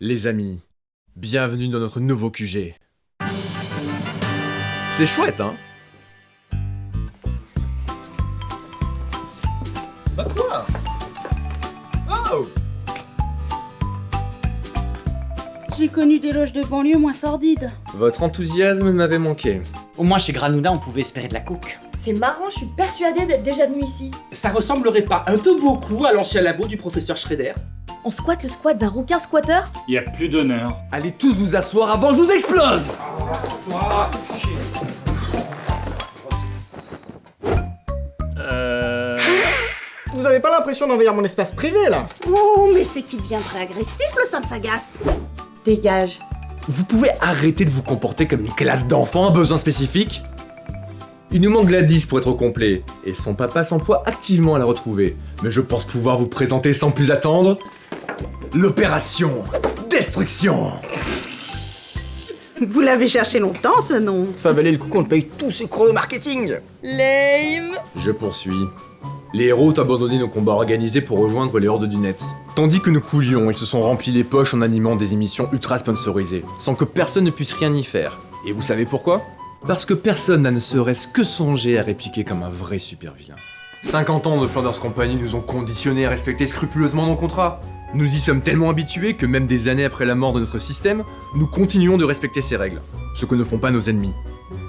Les amis, bienvenue dans notre nouveau QG. C'est chouette, hein? Bah quoi? Oh! J'ai connu des loges de banlieue moins sordides. Votre enthousiasme m'avait manqué. Au moins chez Granouda, on pouvait espérer de la coke. C'est marrant, je suis persuadée d'être déjà venue ici. Ça ressemblerait pas un peu beaucoup à l'ancien labo du professeur Schrader? On squatte le squat d'un rouquin squatteur? Y a plus d'honneur. Allez tous vous asseoir avant que je vous explose! Vous avez pas l'impression d'envahir mon espace privé là? Oh, mais c'est qu'il deviendrait agressif le Sam Sagas. Dégage. Vous pouvez arrêter de vous comporter comme une classe d'enfants à besoins spécifiques? Il nous manque Gladys pour être au complet, et son papa s'emploie activement à la retrouver. Mais je pense pouvoir vous présenter sans plus attendre... l'opération Destruction! Vous l'avez cherché longtemps ce nom. Ça valait le coup qu'on te paye tous ces chrono marketing. Lame. Je poursuis. Les héros ont abandonné nos combats organisés pour rejoindre les hordes du net. Tandis que nous coulions, ils se sont remplis les poches en animant des émissions ultra sponsorisées, sans que personne ne puisse rien y faire. Et vous savez pourquoi? Parce que personne n'a ne serait-ce que songé à répliquer comme un vrai super vilain. 50 ans de Flanders Company nous ont conditionnés à respecter scrupuleusement nos contrats. Nous y sommes tellement habitués que même des années après la mort de notre système, nous continuons de respecter ces règles. Ce que ne font pas nos ennemis.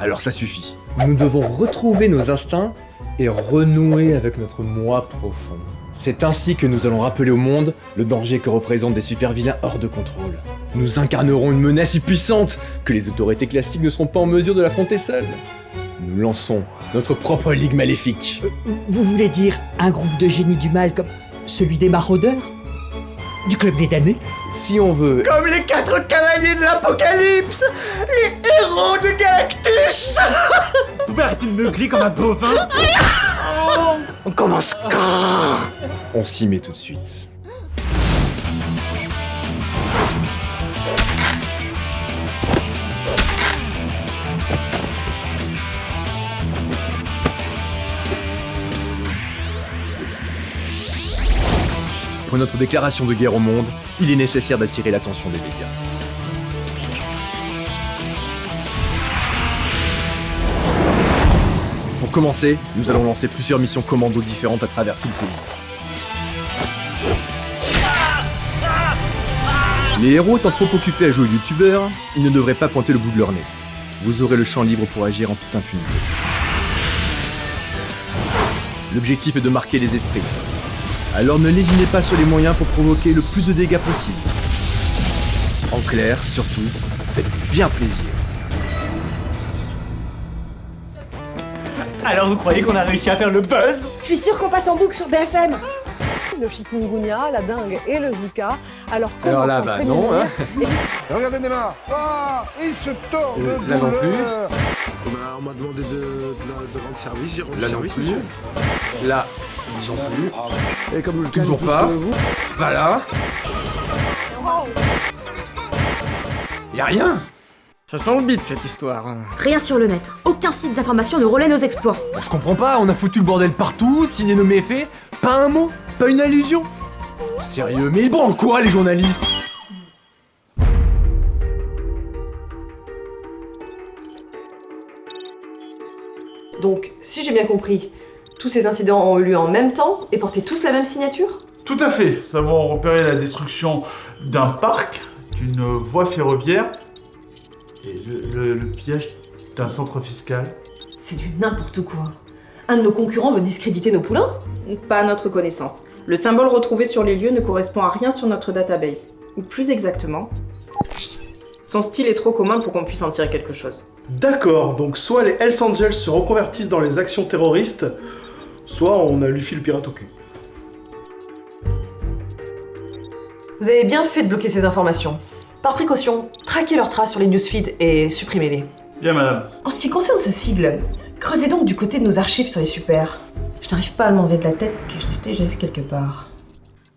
Alors ça suffit. Nous devons retrouver nos instincts et renouer avec notre moi profond. C'est ainsi que nous allons rappeler au monde le danger que représentent des super vilains hors de contrôle. Nous incarnerons une menace si puissante que les autorités classiques ne seront pas en mesure de l'affronter seules. Nous lançons notre propre ligue maléfique. Vous voulez dire un groupe de génies du mal comme celui des maraudeurs? Du club des damnés? Si on veut... Comme les 4 cavaliers de l'Apocalypse, les héros de Galactus. Vous pouvez arrêter de meugler comme un bovin? On commence quand? On s'y met tout de suite. Pour notre déclaration de guerre au monde, il est nécessaire d'attirer l'attention des médias. Pour commencer, nous allons lancer plusieurs missions commando différentes à travers tout le pays. Les héros étant trop occupés à jouer aux youtubeurs, ils ne devraient pas pointer le bout de leur nez. Vous aurez le champ libre pour agir en toute impunité. L'objectif est de marquer les esprits. Alors ne lésinez pas sur les moyens pour provoquer le plus de dégâts possible. En clair, surtout, faites-vous bien plaisir. Alors vous croyez qu'on a réussi à faire le buzz? Je suis sûre qu'on passe en boucle sur BFM. Le chikungunya, la dengue et le zika. Alors comment Alors là, s'en bah prémunir non, hein. Regardez Neymar. Il se tord de Là non plus. douleur. On m'a demandé de rendre service, j'ai rendu Là non service, plus. monsieur. Là, non plus. Et comme je Toujours gagne pas. plus que vous, Voilà. Y'a rien. Ça sent le beat cette histoire. Rien sur le net. Aucun site d'information ne relaie nos exploits. Je comprends pas, on a foutu le bordel partout, signé nos méfaits, pas un mot, pas une allusion. Sérieux, mais ils branlent quoi les journalistes? Donc, si j'ai bien compris, tous ces incidents ont eu lieu en même temps et portaient tous la même signature? Tout à fait. Nous avons repéré la destruction d'un parc, d'une voie ferroviaire et le pillage d'un centre fiscal. C'est du n'importe quoi. Un de nos concurrents veut discréditer nos poulains? Pas à notre connaissance. Le symbole retrouvé sur les lieux ne correspond à rien sur notre database. Ou plus exactement, son style est trop commun pour qu'on puisse en tirer quelque chose. D'accord, donc soit les Hells Angels se reconvertissent dans les actions terroristes, soit on a Luffy le pirate au cul. Vous avez bien fait de bloquer ces informations. Par précaution, traquez leurs traces sur les newsfeeds et supprimez-les. Bien, madame. En ce qui concerne ce sigle, creusez donc du côté de nos archives sur les super. Je n'arrive pas à le m'enlever de la tête que je l'ai déjà vu quelque part.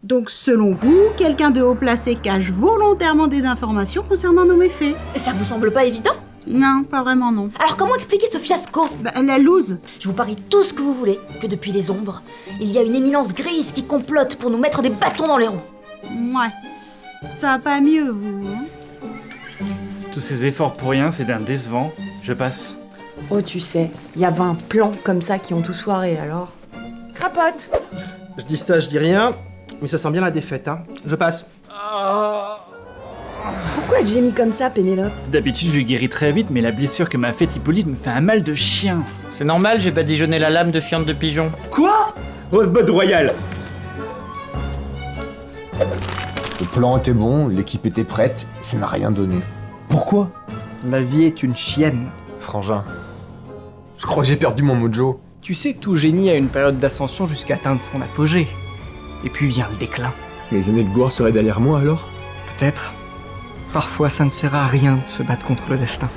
Donc selon vous, quelqu'un de haut placé cache volontairement des informations concernant nos méfaits? Ça vous semble pas évident? Non, pas vraiment non. Alors comment expliquer ce fiasco? Bah, la loose. Je vous parie tout ce que vous voulez que depuis les ombres, il y a une éminence grise qui complote pour nous mettre des bâtons dans les roues. Ouais. Ça va pas mieux, vous, hein? Tous ces efforts pour rien, c'est d'un décevant. Je passe. Oh, tu sais, il y a 20 plans comme ça qui ont tout soiré, alors. Crapote! Je dis ça, je dis rien, mais ça sent bien la défaite, hein. Je passe. Pourquoi j'ai mis comme ça, Pénélope? D'habitude, je guéris très vite, mais la blessure que m'a faite Hippolyte me fait un mal de chien. C'est normal, j'ai badigeonné la lame de fiente de pigeon. Quoi? Rosebud Royal. Le plan était bon, l'équipe était prête, et ça n'a rien donné. Pourquoi? La vie est une chienne. Frangin. Je crois que j'ai perdu mon mojo. Tu sais que tout génie a une période d'ascension jusqu'à atteindre son apogée. Et puis vient le déclin. Mes années de gloire seraient derrière moi alors? Peut-être. Parfois, ça ne sert à rien de se battre contre le destin.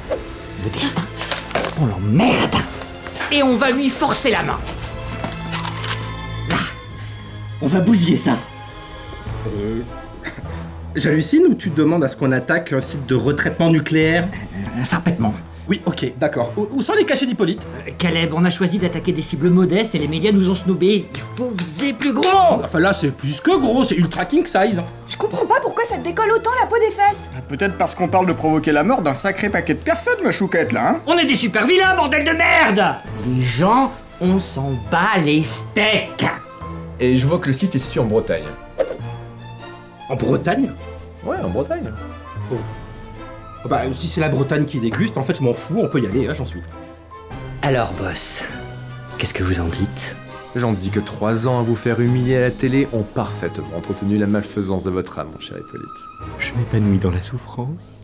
Le destin? On l'emmerde! Et on va lui forcer la main. Là, on va bousiller ça. J'hallucine ou tu demandes à ce qu'on attaque un site de retraitement nucléaire? Parfaitement. Oui, ok, d'accord. Où sont les cachets d'Hippolyte? Caleb, on a choisi d'attaquer des cibles modestes et les médias nous ont snobés. Il faut viser plus gros! Enfin là, c'est plus que gros, c'est ultra king size. Je comprends pas pourquoi ça te décolle autant la peau des fesses. Peut-être parce qu'on parle de provoquer la mort d'un sacré paquet de personnes, ma chouquette, là, hein? On est des super vilains, bordel de merde! Les gens, on s'en bat les steaks! Et je vois que le site est situé en Bretagne. En Bretagne? Ouais, en Bretagne. Oh. Bah, si c'est la Bretagne qui déguste, en fait, je m'en fous, on peut y aller, hein, j'en suis. Alors, boss, qu'est-ce que vous en dites? J'en dis que 3 ans à vous faire humilier à la télé ont parfaitement entretenu la malfaisance de votre âme, mon cher Hippolyte. Je m'épanouis dans la souffrance.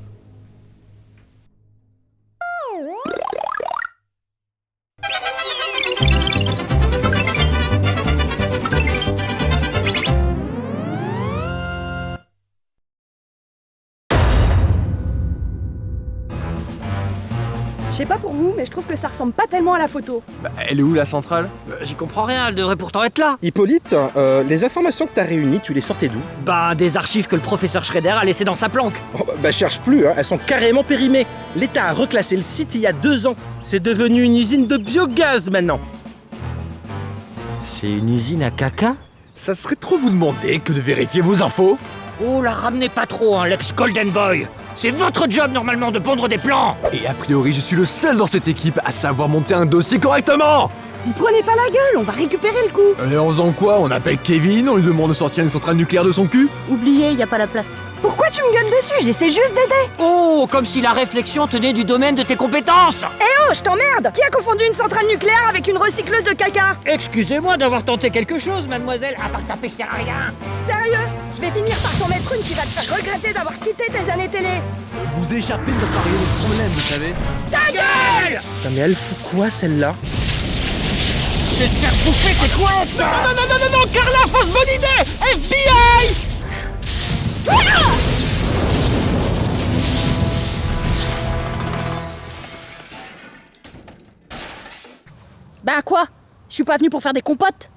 Je sais pas pour vous, mais je trouve que ça ressemble pas tellement à la photo. Bah, elle est où la centrale? J'y comprends rien, elle devrait pourtant être là. Hippolyte, les informations que t'as réunies, tu les sortais d'où? Bah, des archives que le professeur Schrader a laissées dans sa planque. Oh, bah, cherche plus, hein, elles sont carrément périmées. L'État a reclassé le site il y a 2 ans. C'est devenu une usine de biogaz maintenant. C'est une usine à caca? Ça serait trop vous demander que de vérifier vos infos. Oh, la ramenez pas trop, hein, l'ex-Golden Boy. C'est votre job normalement de pondre des plans. Et a priori, je suis le seul dans cette équipe à savoir monter un dossier correctement. Vous prenez pas la gueule, on va récupérer le coup. Et en faisant quoi? On appelle Kevin, on lui demande de sortir une centrale nucléaire de son cul? Oubliez, y a pas la place. Pourquoi tu me gueules dessus? J'essaie juste d'aider. Oh, comme si la réflexion tenait du domaine de tes compétences. Oh, je t'emmerde! Qui a confondu une centrale nucléaire avec une recycleuse de caca? Excusez-moi d'avoir tenté quelque chose, mademoiselle, à part taper sur rien. Sérieux? Je vais finir par t'en mettre une qui va te faire regretter d'avoir quitté tes années télé. Vous échappez de parler des problèmes, vous savez. Ta gueule! Putain, mais elle fout quoi, celle-là? Je vais te faire bouffer tes couettes! Non, Carla, fausse bonne idée! FBI! Bah quoi? Je suis pas venue pour faire des compotes.